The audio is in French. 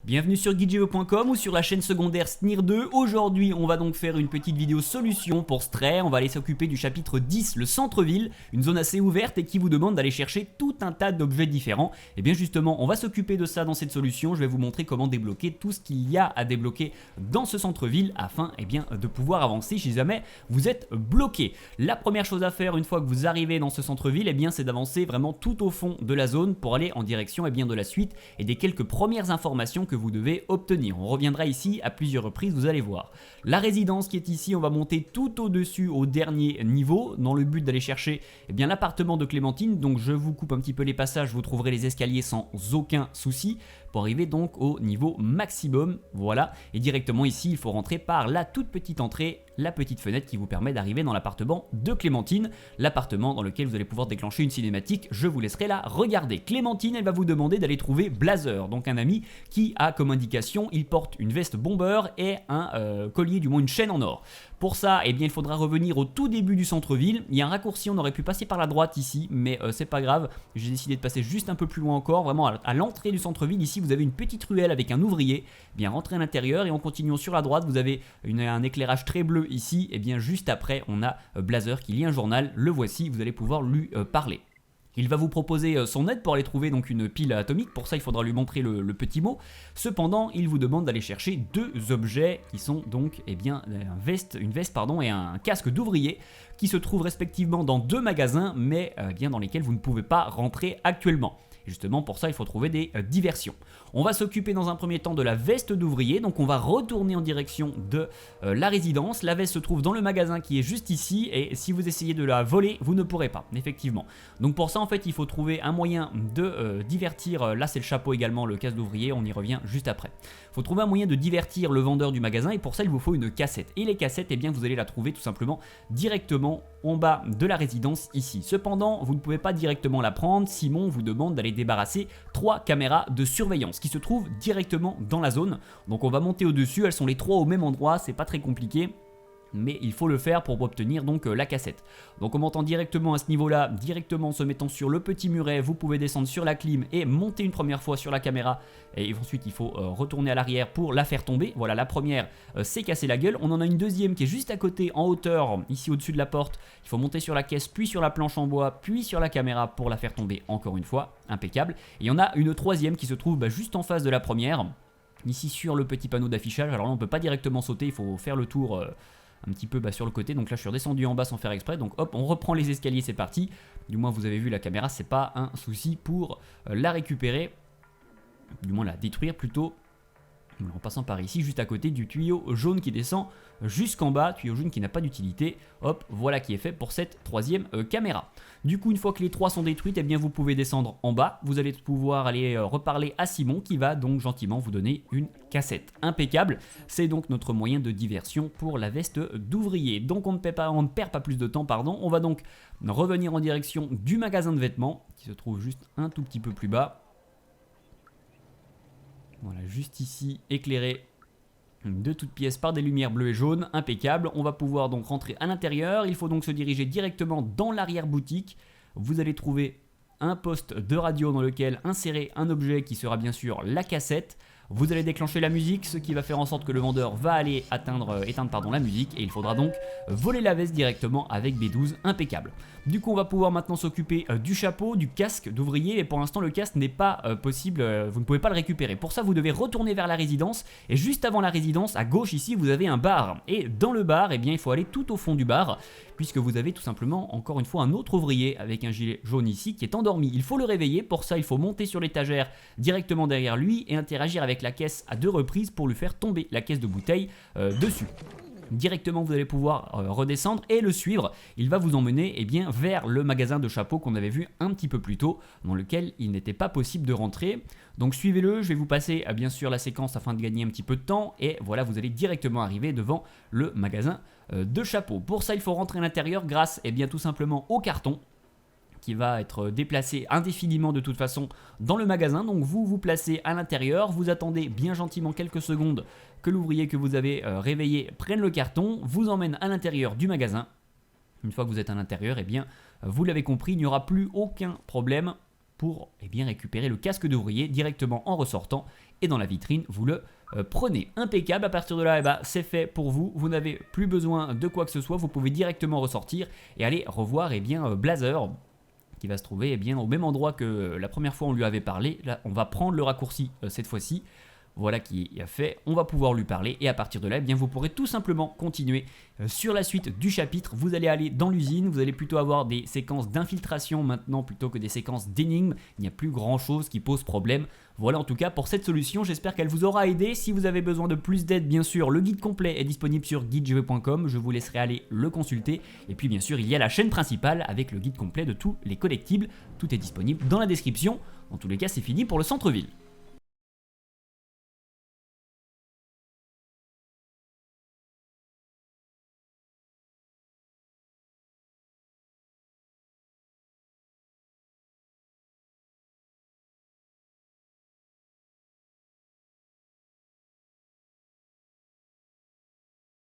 Bienvenue sur guidegeo.com ou sur la chaîne secondaire SNIR 2. Aujourd'hui, on va donc faire une petite vidéo solution pour Stray. On va aller s'occuper du chapitre 10, le centre-ville, une zone assez ouverte et qui vous demande d'aller chercher tout un tas d'objets différents. Et bien justement, on va s'occuper de ça dans cette solution. Je vais vous montrer comment débloquer tout ce qu'il y a à débloquer dans ce centre-ville afin de pouvoir avancer si jamais vous êtes bloqué. La première chose à faire une fois que vous arrivez dans ce centre-ville, c'est d'avancer vraiment tout au fond de la zone pour aller en direction de la suite et des quelques premières informations que vous devez obtenir. On reviendra ici à plusieurs reprises, vous allez voir. La résidence qui est ici, on va monter tout au-dessus au dernier niveau dans le but d'aller chercher l'appartement de Clémentine. Donc je vous coupe un petit peu les passages, vous trouverez les escaliers sans aucun souci pour arriver donc au niveau maximum. Voilà, et directement ici, il faut rentrer par la toute petite entrée, la petite fenêtre qui vous permet d'arriver dans l'appartement de Clémentine, l'appartement dans lequel vous allez pouvoir déclencher une cinématique. Je vous laisserai la regarder. Clémentine, elle va vous demander d'aller trouver Blazer, donc un ami qui a comme indication, il porte une veste bomber et un collier, du moins une chaîne en or. Pour ça, il faudra revenir au tout début du centre-ville. Il y a un raccourci, on aurait pu passer par la droite ici, mais c'est pas grave. J'ai décidé de passer juste un peu plus loin encore, vraiment à l'entrée du centre-ville. Ici, vous avez une petite ruelle avec un ouvrier. Rentrez à l'intérieur et en continuant sur la droite, vous avez un éclairage très bleu ici. Juste après, on a Blazer qui lit un journal. Le voici, vous allez pouvoir lui parler. Il va vous proposer son aide pour aller trouver donc une pile atomique. Pour ça, il faudra lui montrer le petit mot. Cependant, il vous demande d'aller chercher deux objets qui sont donc une veste et un casque d'ouvrier qui se trouvent respectivement dans deux magasins, mais dans lesquels vous ne pouvez pas rentrer actuellement. Et justement, pour ça, il faut trouver des diversions. On va s'occuper dans un premier temps de la veste d'ouvrier. Donc, on va retourner en direction de la résidence. La veste se trouve dans le magasin qui est juste ici. Et si vous essayez de la voler, vous ne pourrez pas, effectivement. Donc, pour ça, en fait, il faut trouver un moyen de divertir. Là, c'est le chapeau également, le casque d'ouvrier. On y revient juste après. Il faut trouver un moyen de divertir le vendeur du magasin. Et pour ça, il vous faut une cassette. Et les cassettes, vous allez la trouver tout simplement directement en bas de la résidence ici. Cependant, vous ne pouvez pas directement la prendre. Simon vous demande d'aller débarrasser 3 caméras de surveillance qui se trouvent directement dans la zone. Donc on va monter au-dessus, elles sont les 3 au même endroit, c'est pas très compliqué. Mais il faut le faire pour obtenir donc la cassette. Donc en montant directement à ce niveau-là, directement en se mettant sur le petit muret, vous pouvez descendre sur la clim et monter une première fois sur la caméra. Et ensuite il faut retourner à l'arrière pour la faire tomber. Voilà, la première s'est cassée la gueule. On en a une deuxième qui est juste à côté en hauteur, ici au-dessus de la porte. Il faut monter sur la caisse, puis sur la planche en bois, puis sur la caméra pour la faire tomber encore une fois. Impeccable. Et il y en a une troisième qui se trouve juste en face de la première. Ici sur le petit panneau d'affichage. Alors là on ne peut pas directement sauter, il faut faire le tour un petit peu sur le côté. Donc là je suis redescendu en bas sans faire exprès. Donc hop, on reprend les escaliers, c'est parti. Du moins vous avez vu la caméra, c'est pas un souci pour la récupérer. Du moins la détruire plutôt. En passant par ici, juste à côté du tuyau jaune qui descend jusqu'en bas, tuyau jaune qui n'a pas d'utilité. Hop, voilà qui est fait pour cette troisième caméra. Du coup, une fois que les 3 sont détruites, vous pouvez descendre en bas. Vous allez pouvoir aller reparler à Simon qui va donc gentiment vous donner une cassette. Impeccable, c'est donc notre moyen de diversion pour la veste d'ouvrier. Donc on ne perd pas plus de temps, on va donc revenir en direction du magasin de vêtements qui se trouve juste un tout petit peu plus bas. Voilà, juste ici, éclairé de toutes pièces par des lumières bleues et jaunes, impeccable. On va pouvoir donc rentrer à l'intérieur. Il faut donc se diriger directement dans l'arrière-boutique. Vous allez trouver un poste de radio dans lequel insérer un objet qui sera bien sûr la cassette. Vous allez déclencher la musique, ce qui va faire en sorte que le vendeur va aller éteindre la musique et il faudra donc voler la veste directement avec B12, impeccable. Du coup on va pouvoir maintenant s'occuper du chapeau, du casque d'ouvrier et pour l'instant le casque n'est pas possible, vous ne pouvez pas le récupérer. Pour ça vous devez retourner vers la résidence et juste avant la résidence à gauche ici vous avez un bar et dans le bar il faut aller tout au fond du bar puisque vous avez tout simplement encore une fois un autre ouvrier avec un gilet jaune ici qui est endormi. Il faut le réveiller, pour ça il faut monter sur l'étagère directement derrière lui et interagir avec la caisse à 2 reprises pour lui faire tomber la caisse de bouteille dessus. Directement vous allez pouvoir redescendre et le suivre. Il va vous emmener vers le magasin de chapeaux qu'on avait vu un petit peu plus tôt, dans lequel il n'était pas possible de rentrer. Donc suivez-le, je vais vous passer bien sûr la séquence afin de gagner un petit peu de temps. Et voilà, vous allez directement arriver devant le magasin de chapeaux. Pour ça il faut rentrer à l'intérieur grâce tout simplement au carton qui va être déplacé indéfiniment de toute façon dans le magasin. Donc vous vous placez à l'intérieur, vous attendez bien gentiment quelques secondes que l'ouvrier que vous avez réveillé prenne le carton, vous emmène à l'intérieur du magasin. Une fois que vous êtes à l'intérieur, vous l'avez compris, il n'y aura plus aucun problème pour récupérer le casque d'ouvrier directement en ressortant et dans la vitrine vous le prenez. Impeccable, à partir de là, c'est fait pour vous, vous n'avez plus besoin de quoi que ce soit, vous pouvez directement ressortir et aller revoir Blazer, qui va se trouver au même endroit que la première fois on lui avait parlé. Là on va prendre le raccourci cette fois-ci. Voilà qui est fait, on va pouvoir lui parler et à partir de là, vous pourrez tout simplement continuer sur la suite du chapitre. Vous allez aller dans l'usine, vous allez plutôt avoir des séquences d'infiltration maintenant plutôt que des séquences d'énigmes. Il n'y a plus grand chose qui pose problème. Voilà en tout cas pour cette solution, j'espère qu'elle vous aura aidé. Si vous avez besoin de plus d'aide, bien sûr, le guide complet est disponible sur guidejv.com, je vous laisserai aller le consulter. Et puis bien sûr, il y a la chaîne principale avec le guide complet de tous les collectibles. Tout est disponible dans la description. En tous les cas, c'est fini pour le centre-ville.